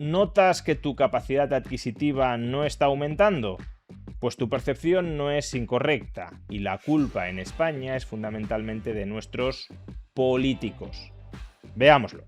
¿Notas que tu capacidad adquisitiva no está aumentando? Pues tu percepción no es incorrecta y la culpa en España es fundamentalmente de nuestros políticos. Veámoslo.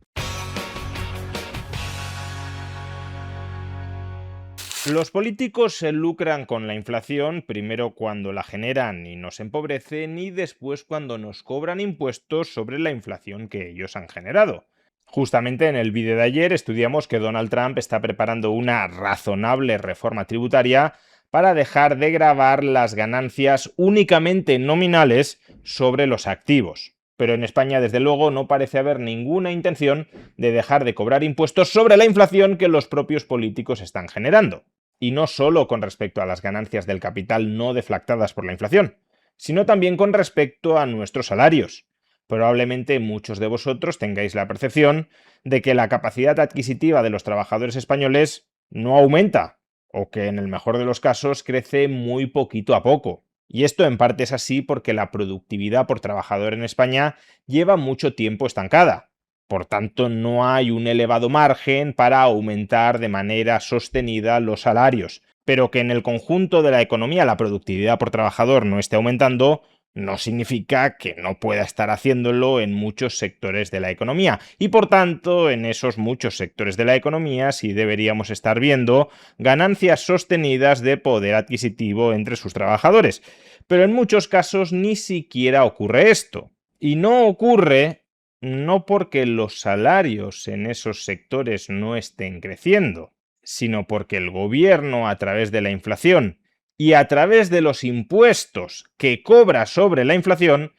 Los políticos se lucran con la inflación, primero cuando la generan y nos empobrecen y después cuando nos cobran impuestos sobre la inflación que ellos han generado. Justamente en el vídeo de ayer estudiamos que Donald Trump está preparando una razonable reforma tributaria para dejar de gravar las ganancias únicamente nominales sobre los activos. Pero en España, desde luego, no parece haber ninguna intención de dejar de cobrar impuestos sobre la inflación que los propios políticos están generando. Y no solo con respecto a las ganancias del capital no deflactadas por la inflación, sino también con respecto a nuestros salarios. Probablemente muchos de vosotros tengáis la percepción de que la capacidad adquisitiva de los trabajadores españoles no aumenta, o que en el mejor de los casos crece muy poquito a poco. Y esto en parte es así porque la productividad por trabajador en España lleva mucho tiempo estancada. Por tanto, no hay un elevado margen para aumentar de manera sostenida los salarios. Pero que en el conjunto de la economía la productividad por trabajador no esté aumentando, no significa que no pueda estar haciéndolo en muchos sectores de la economía. Y por tanto, en esos muchos sectores de la economía sí deberíamos estar viendo ganancias sostenidas de poder adquisitivo entre sus trabajadores. Pero en muchos casos ni siquiera ocurre esto. Y no ocurre no porque los salarios en esos sectores no estén creciendo, sino porque el gobierno, a través de la inflación y a través de los impuestos que cobra sobre la inflación,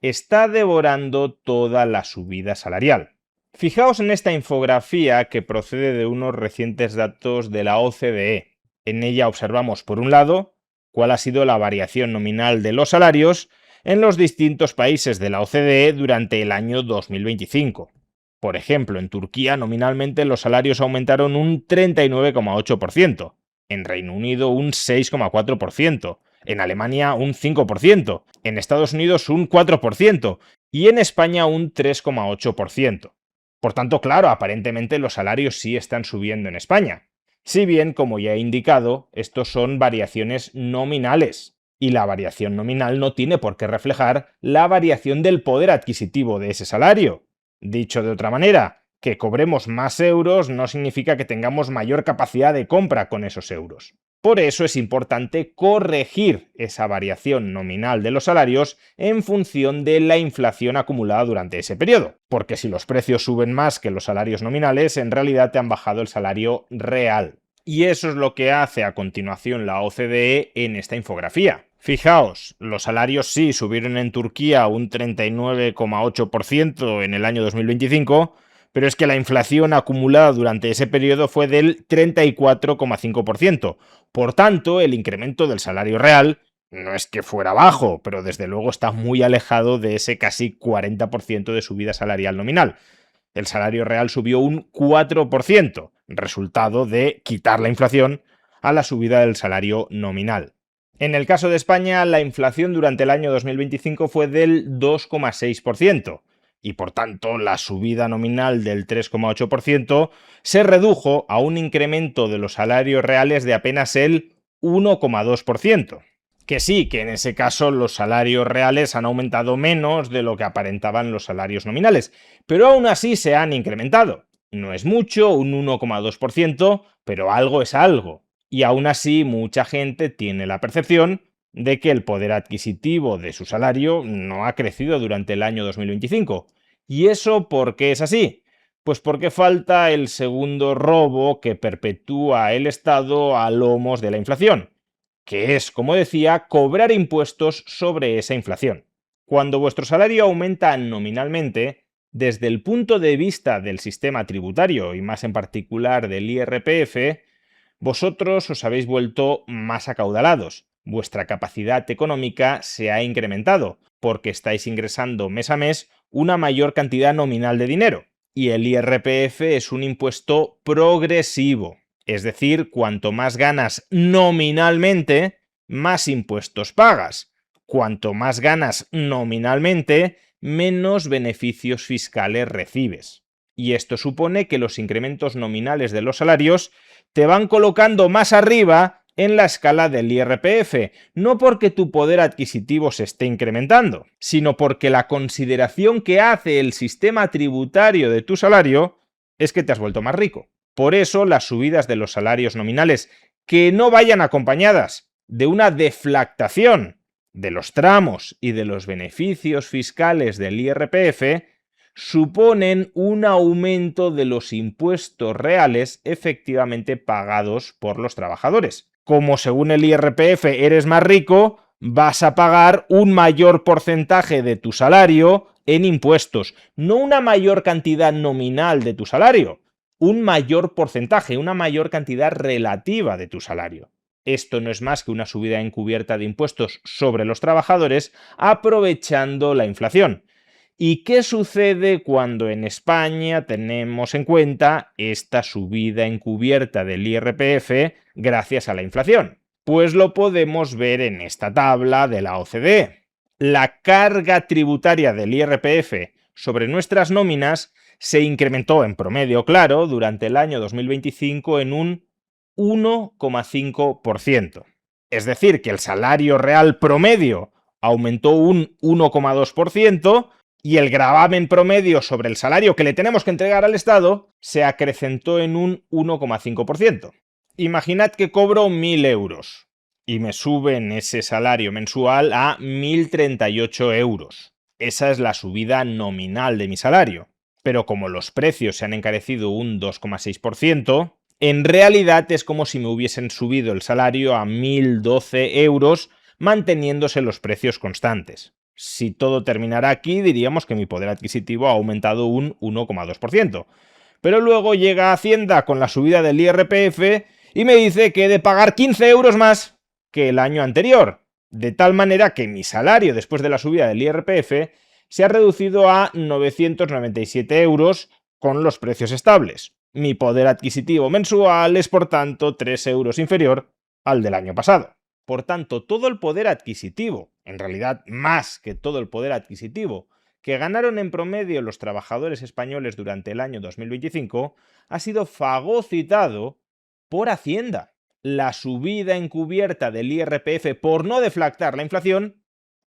está devorando toda la subida salarial. Fijaos en esta infografía que procede de unos recientes datos de la OCDE. En ella observamos, por un lado, cuál ha sido la variación nominal de los salarios en los distintos países de la OCDE durante el año 2025. Por ejemplo, en Turquía nominalmente los salarios aumentaron un 39,8%, en Reino Unido un 6,4%, en Alemania un 5%, en Estados Unidos un 4% y en España un 3,8%. Por tanto, claro, aparentemente los salarios sí están subiendo en España. Si bien, como ya he indicado, estos son variaciones nominales, y la variación nominal no tiene por qué reflejar la variación del poder adquisitivo de ese salario. Dicho de otra manera, que cobremos más euros no significa que tengamos mayor capacidad de compra con esos euros. Por eso es importante corregir esa variación nominal de los salarios en función de la inflación acumulada durante ese periodo, porque si los precios suben más que los salarios nominales, en realidad te han bajado el salario real. Y eso es lo que hace a continuación la OCDE en esta infografía. Fijaos, los salarios sí subieron en Turquía un 39,8% en el año 2025, pero es que la inflación acumulada durante ese periodo fue del 34,5%. Por tanto, el incremento del salario real no es que fuera bajo, pero desde luego está muy alejado de ese casi 40% de subida salarial nominal. El salario real subió un 4%, resultado de quitar la inflación a la subida del salario nominal. En el caso de España, la inflación durante el año 2025 fue del 2,6% y por tanto la subida nominal del 3,8% se redujo a un incremento de los salarios reales de apenas el 1,2%. Que sí, que en ese caso los salarios reales han aumentado menos de lo que aparentaban los salarios nominales, pero aún así se han incrementado. No es mucho, un 1,2%, pero algo es algo. Y aún así mucha gente tiene la percepción de que el poder adquisitivo de su salario no ha crecido durante el año 2025. ¿Y eso por qué es así? Pues porque falta el segundo robo que perpetúa el Estado a lomos de la inflación, que es, como decía, cobrar impuestos sobre esa inflación. Cuando vuestro salario aumenta nominalmente, desde el punto de vista del sistema tributario y más en particular del IRPF, vosotros os habéis vuelto más acaudalados. Vuestra capacidad económica se ha incrementado porque estáis ingresando mes a mes una mayor cantidad nominal de dinero. Y el IRPF es un impuesto progresivo. Es decir, cuanto más ganas nominalmente, más impuestos pagas. Cuanto más ganas nominalmente, menos beneficios fiscales recibes. Y esto supone que los incrementos nominales de los salarios te van colocando más arriba en la escala del IRPF, no porque tu poder adquisitivo se esté incrementando, sino porque la consideración que hace el sistema tributario de tu salario es que te has vuelto más rico. Por eso, las subidas de los salarios nominales que no vayan acompañadas de una deflactación de los tramos y de los beneficios fiscales del IRPF suponen un aumento de los impuestos reales efectivamente pagados por los trabajadores. Como según el IRPF eres más rico, vas a pagar un mayor porcentaje de tu salario en impuestos, no una mayor cantidad nominal de tu salario, un mayor porcentaje, una mayor cantidad relativa de tu salario. Esto no es más que una subida encubierta de impuestos sobre los trabajadores aprovechando la inflación. ¿Y qué sucede cuando en España tenemos en cuenta esta subida encubierta del IRPF gracias a la inflación? Pues lo podemos ver en esta tabla de la OCDE. La carga tributaria del IRPF sobre nuestras nóminas se incrementó en promedio, claro, durante el año 2025 en un 1,5%. Es decir, que el salario real promedio aumentó un 1,2%, y el gravamen promedio sobre el salario que le tenemos que entregar al Estado se acrecentó en un 1,5%. Imaginad que cobro 1.000 euros y me suben ese salario mensual a 1.038 euros. Esa es la subida nominal de mi salario. Pero como los precios se han encarecido un 2,6%, en realidad es como si me hubiesen subido el salario a 1.012 euros manteniéndose los precios constantes. Si todo terminara aquí, diríamos que mi poder adquisitivo ha aumentado un 1,2%. Pero luego llega Hacienda con la subida del IRPF y me dice que he de pagar 15 euros más que el año anterior. De tal manera que mi salario después de la subida del IRPF se ha reducido a 997 euros con los precios estables. Mi poder adquisitivo mensual es, por tanto, 3 euros inferior al del año pasado. Por tanto, todo el poder adquisitivo, en realidad más que todo el poder adquisitivo, que ganaron en promedio los trabajadores españoles durante el año 2025, ha sido fagocitado por Hacienda. La subida encubierta del IRPF por no deflactar la inflación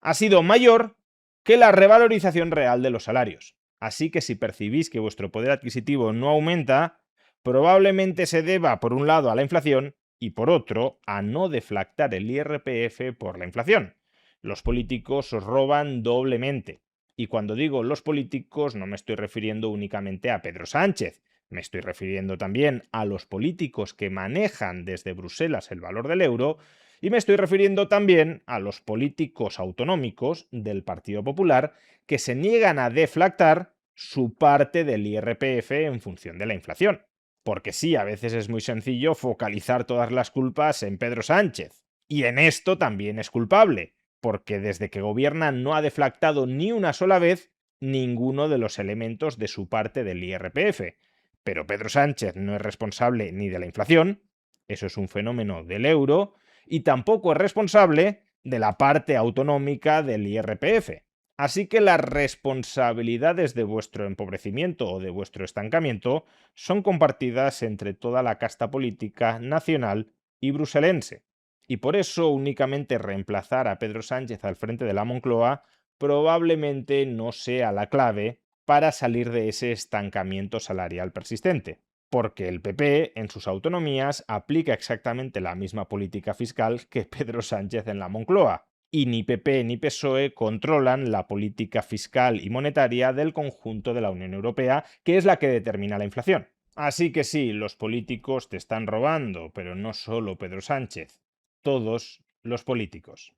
ha sido mayor que la revalorización real de los salarios. Así que si percibís que vuestro poder adquisitivo no aumenta, probablemente se deba, por un lado, a la inflación y, por otro, a no deflactar el IRPF por la inflación. Los políticos os roban doblemente. Y cuando digo los políticos no me estoy refiriendo únicamente a Pedro Sánchez, me estoy refiriendo también a los políticos que manejan desde Bruselas el valor del euro y me estoy refiriendo también a los políticos autonómicos del Partido Popular que se niegan a deflactar su parte del IRPF en función de la inflación. Porque sí, a veces es muy sencillo focalizar todas las culpas en Pedro Sánchez. Y en esto también es culpable, porque desde que gobierna no ha deflactado ni una sola vez ninguno de los elementos de su parte del IRPF. Pero Pedro Sánchez no es responsable ni de la inflación, eso es un fenómeno del euro, y tampoco es responsable de la parte autonómica del IRPF. Así que las responsabilidades de vuestro empobrecimiento o de vuestro estancamiento son compartidas entre toda la casta política nacional y bruselense. Y por eso únicamente reemplazar a Pedro Sánchez al frente de la Moncloa probablemente no sea la clave para salir de ese estancamiento salarial persistente. Porque el PP, en sus autonomías, aplica exactamente la misma política fiscal que Pedro Sánchez en la Moncloa. Y ni PP ni PSOE controlan la política fiscal y monetaria del conjunto de la Unión Europea, que es la que determina la inflación. Así que sí, los políticos te están robando, pero no solo Pedro Sánchez, todos los políticos.